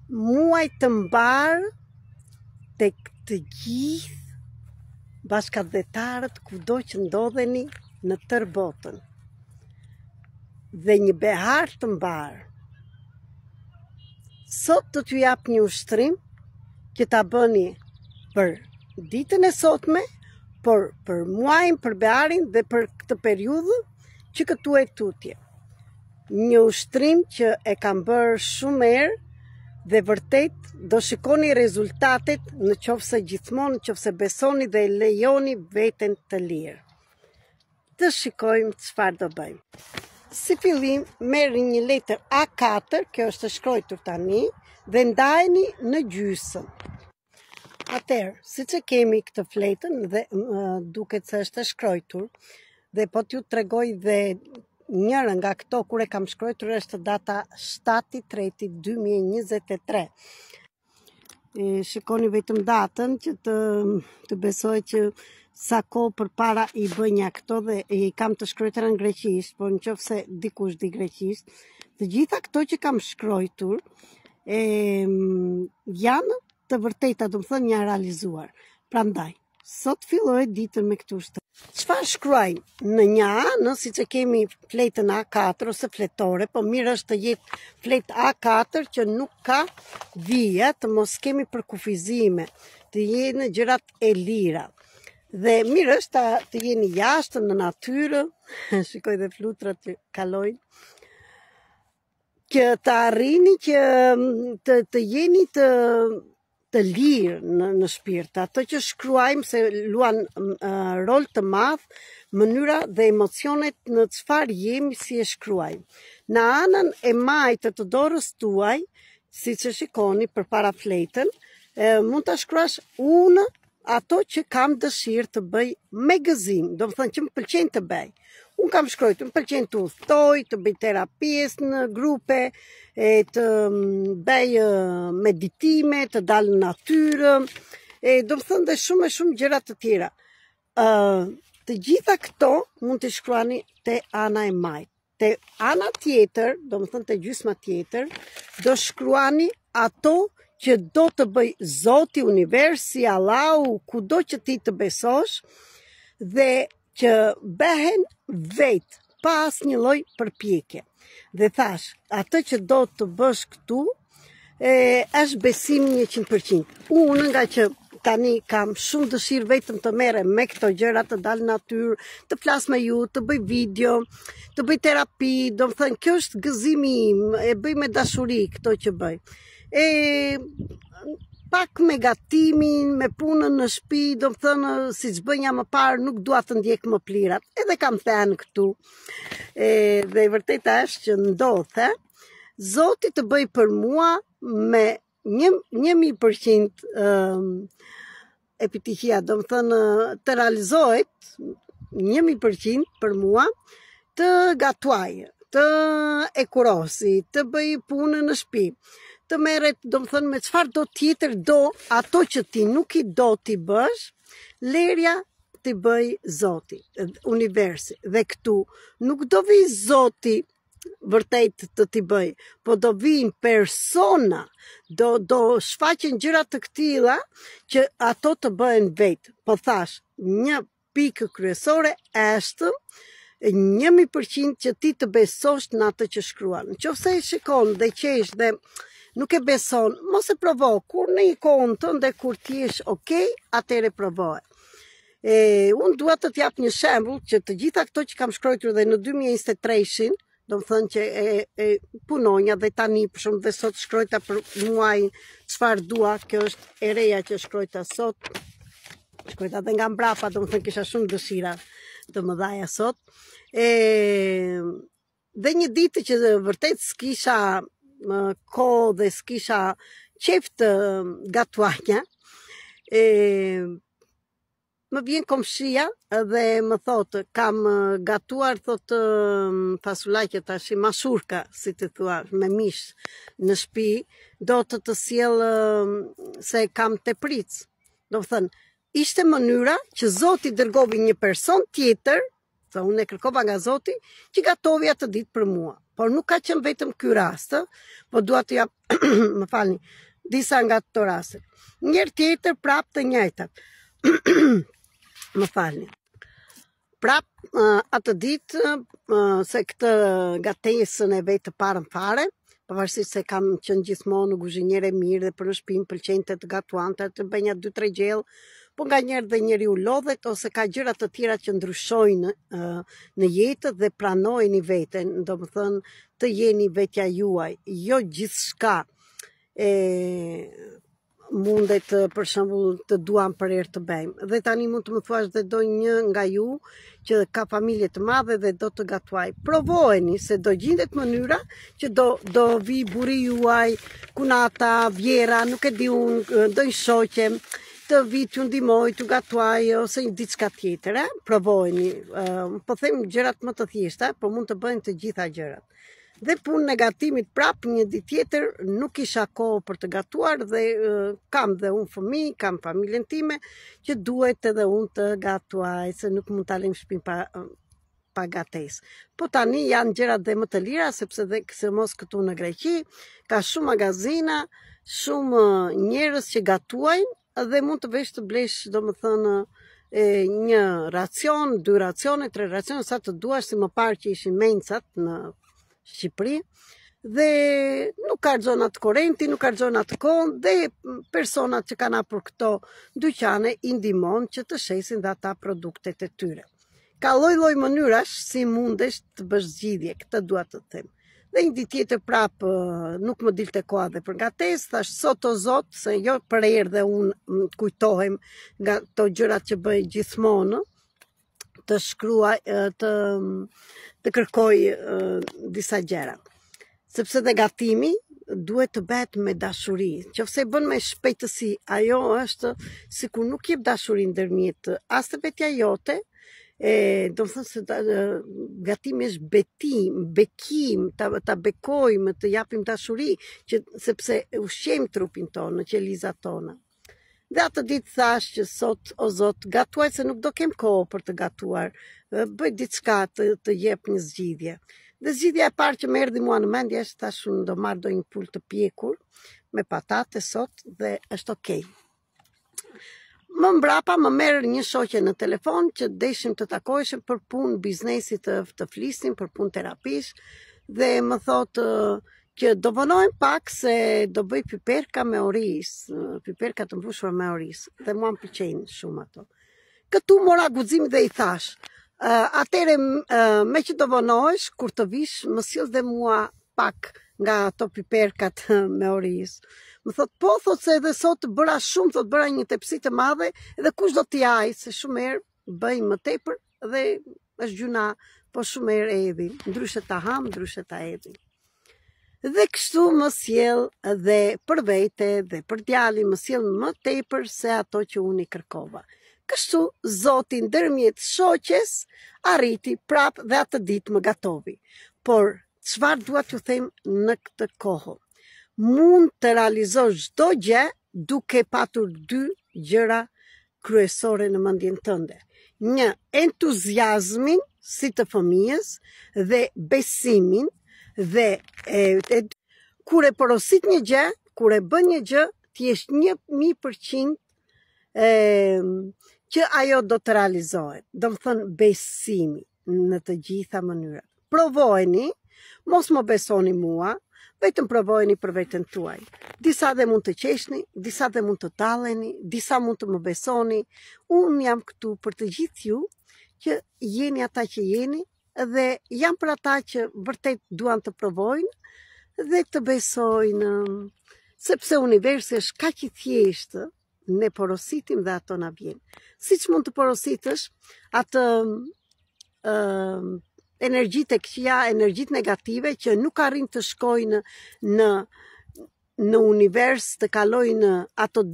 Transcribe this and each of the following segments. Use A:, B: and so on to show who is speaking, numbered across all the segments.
A: muaj të mbar tek të gjithë bashkëdhetarët kudo që ndodheni në tërë botën. Dhe një behar të mbar. Sot do t'ju jap një ushtrim që ta bëni për ditën e sotme, por për muajin, për beharin dhe për këtë periudhë që këtu e tutje. Një ushtrim që e kam bërë shumë herë dhe vërtet do shikoni rezultatet në qofse gjithmonë, në qofse besoni dhe lejoni veten të lirë. Të shikojmë çfarë do bëjmë. Si fillim, merrni një letër A4, kjo është e shkruar tani, dhe ndajeni në gjysmë. Atëherë, siç e kemi këtë fletën dhe duket se është e shkruar, dhe po t'ju tregoj dhe njërë nga këto kur e kam shkruar është data 7/3/2023. Shikoni vetëm datën që të besoj që sa kohë përpara i bënja këto dhe i kam të shkruar në greqisht, por nëse dikush di greqisht, të gjitha këto që kam shkruar janë të vërteta, do të thënë janë realizuar. Prandaj, sot filloj ditën me këtë ushtrim. Çfarë shkruajmë në një anë, siç e kemi fletën A4 ose fletore, po mirë është të jetë fletë A4 që nuk ka vija, të mos kemi përkufizime, të jenë gjërat e lira. Dhe mirë është të jeni jashtë në natyrë, shikoj dhe flutrat që kalojnë, që të arrini që të jeni të lirë në shpirt. Ato që shkruajmë se luan rol të madh mënyra dhe emocionet në çfarë jemi si e shkruajmë. Në anën e majtë të dorës tuaj, siç e shikoni përpara fletën, mund ta shkruash unë ato që kam dëshirë të bëj me gëzim, do të thënë që më pëlqen të bëj. Unë kam shkruar, më pëlqen të udhtoj, të bëj terapisë në grupe, të bëj meditime, të dal në natyrë, do të thënë dhe shumë gjëra të tjera. Të gjitha këto mund të shkruani te ana e majtë. Te ana tjetër, do të thënë te gjysma tjetër, do shkruani ato që do të bëj Zoti, universi, Allahu, kudo që ti të besosh, dhe që behen vetë, pas një lloj përpjekje. Dhe thash, atë që do të bësh këtu, është besim 100%. Unë nga që tani kam shumë dëshirë vetëm të merrem me këto gjëra, të dal në natyrë, të flas me ju, të bëj video, të bëj terapi, do të thënë kjo është gëzimi im, e bëj me dashuri këto që bëj. Pak me gatimin, me punën në shtëpi, do të thënë siç bënja më parë, nuk dua të ndjek më plirat. Edhe kam thënë këtu. Dhe e vërteta është që ndodhe, Zoti të bëj për mua me 1000% epitihia, do të thënë të realizohet 1000% për mua, të gatuaj, të e kurosi, të bëj punën në shtëpi, të merret, do të thënë me çfarë do tjetër do, ato që ti nuk i do ti bësh, lerja ti bëj Zoti, universi. Dhe këtu nuk do vi Zoti vërtet të ti bëj, po do vijnë persona, do shfaqen gjëra të këtilla që ato të bëhen vetë. Po thash, një pikë kryesore është 1000% që ti të besosh në atë që shkruan. Nëse e shikon dhe qesh dhe nuk e beson, mos e provo, kur në një kohën tënde, kur ti jesh okay, atëre provoje. Unë dua të t'jap një shembull që të gjitha këto që kam shkruar dhe në 2023-shin, do të thënë që e punonja dhe tani për shumë dhe sot shkrojta për muaj çfarë dua, kjo është e reja që shkrojta sot, shkrojta dhe nga mbrapa, do të thënë kisha shumë dëshira të më dhaja sot. Dhe një ditë që vërtet s'kisha kohë dhe s'kisha qef të gatuanja, më vjen komshia dhe më thotë, kam gatuar, thotë fasulaqe tash, mashurka, si të thua, me mish në shtëpi, do të sjell se kam tepric. Do të thënë, ishte mënyra që Zoti dërgovi një person tjetër, thë, unë e kërkova nga Zoti që gatovi atë ditë për mua. Por nuk ka qenë vetëm ky rast, po dua të jap, më falni, disa nga këto raste. Njëherë tjetër prapë të njëjtat. Më falni. Prapë atë ditë se këtë gatesën e vetë të parën fare, pavarësisht se kam qenë gjithmonë në kuzhinjere mirë dhe për në shtëpi pëlqente të gatuante, të bënja 2-3 gjellë, po nga njerë dhe njeriu lodhet ose ka gjëra të tjera që ndryshojnë në jetë dhe pranojnë veten, domethënë të jeni vetja juaj, jo gjithçka mundet për shembull të duam për herë të bëjmë. Dhe tani mund të më thuash dhe do një nga ju që ka familje të madhe dhe do të gatuaj. Provojeni se do gjendet mënyra që do vi burri juaj, kunata, vjera, nuk e di unë, do një shoqe, të vi t'ju ndihmoj, t'ju gatuaj ose një diçka tjetër, provojeni. Po them gjërat më të thjeshta, por mund të bëjnë të gjitha gjërat. Dhe punë negatimit prapë një ditë tjetër nuk isha kohë për të gatuar dhe kam dhe unë fëmijë, kam familjen time që duhet edhe unë të gatuaj, se nuk mund ta lëm shtëpinë pa gatesë. Po tani janë gjërat dhe më të lira sepse dhe mos këtu në Greqi ka shumë magazina, shumë njerëz që gatuajnë dhe mund të vesh të blesh, domethënë një racion, 2 racione, 3 racione, sa të duash, si më parë që ishin mencat në Shqipëri, dhe nuk ka zonat korrenti, nuk ka zonat kohën, dhe personat që kanë për këto dyqane i ndihmon që të shesin dhe ata produktet e tyre. Ka lloj-lloj mënyrash si mundesh të bësh zgjidhje, këtë dua të them. Dhe një ditë tjetër prapë nuk më dilte koha dhe për gatesë, thash sot o Zot, se jo për herë dhe unë kujtohem nga to gjërat që bëj gjithmonë, të shkruaj, të kërkoj disa gjëra. Sepse dhe gatimi duhet të bëhet me dashuri. Nëse bën me shpejtësi, ajo është sikur nuk jep dashuri ndërmjet as të vetja jote, do të thënë se gatimi është bekim, ta bekojmë, të japim dashuri, sepse ushqejmë trupin tonë, qelizat tona. Dhe atë ditë thash që sot, o Zot, gatuaj se nuk do kem kohë për të gatuar, bëj diçka të jep një zgjidhje. Dhe zgjidhja e parë që më erdhi mua në mendje është thash unë do marr do një pul të pjekur me patate sot dhe është okay. Më mbrapa më merr një shoqe në telefon që deshim të takoheshim për punë biznesi të flisnim, për punë terapish, dhe më thotë që do vonojmë pak se do bëj piperka me oriz, piperka të mbushura me oriz, dhe mua më pëlqejnë shumë ato. Këtu mora guxim dhe i thash, atëre me që do vonohesh, kur të vish, më sill dhe mua pak nga ato piperkat me oriz. Më thot, po, thot se edhe sot bëra shumë, thot bëra një tepsi të madhe, edhe kush do t'i aj, se shumë herë bëj më tepër dhe është gjuna, po shumë herë edhi, ndryshe ta ham, ndryshe ta edhi. Dhe kështu më sjell dhe për vete dhe për djalin më sjell më tepër se ato që unë i kërkova. Kështu Zoti ndërmjet shoqes arriti prap dhe atë ditë më gatovi. Por çfarë dua t'ju them në këtë kohë? Mund të realizosh çdo gjë duke patur 2 gjëra kryesore në mendjen tënde. Një, entuziazmin si të fëmijës dhe besimin. Dhe kur e porosit një gjë, kur e bën një gjë, ti je 100% që ajo do të realizohet. Do të thënë besimi në të gjitha mënyrat. Provojeni, mos më besoni mua, vetëm provojeni për veten tuaj. Disa dhe mund të qeshni, disa dhe mund të talleni, disa mund të më besoni. Unë jam këtu për të gjithë ju që jeni ata që jeni, dhe jam për ata që vërtet duan të provojnë dhe të besojnë, sepse universi është kaq i thjeshtë, ne porositim dhe ato na vjen. Siç mund të porositësh atë energjitë e këqija, energjitë negative që nuk arrin të shkojnë në univers, të kalojnë ato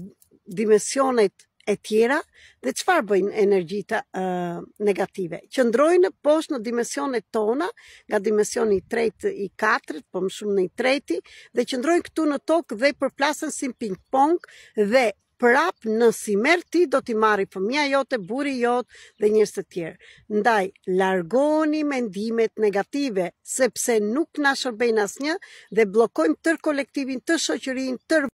A: dimensionet e tjera. Dhe çfarë bëjnë energjitë negative? Qëndrojnë poshtë në dimensionet tona, nga dimensioni i 3, i 4, po më shumë në i 3, dhe qëndrojnë këtu në tokë dhe përplasen si ping-pong dhe prap nësi merr ti do t'i marri fëmia jote, buri jot dhe njerëz të tjerë. Ndaj, largoni mendimet negative, sepse nuk na shërbejnë asnjë dhe bllokojmë tër kolektivin, tër shoqërinë, tër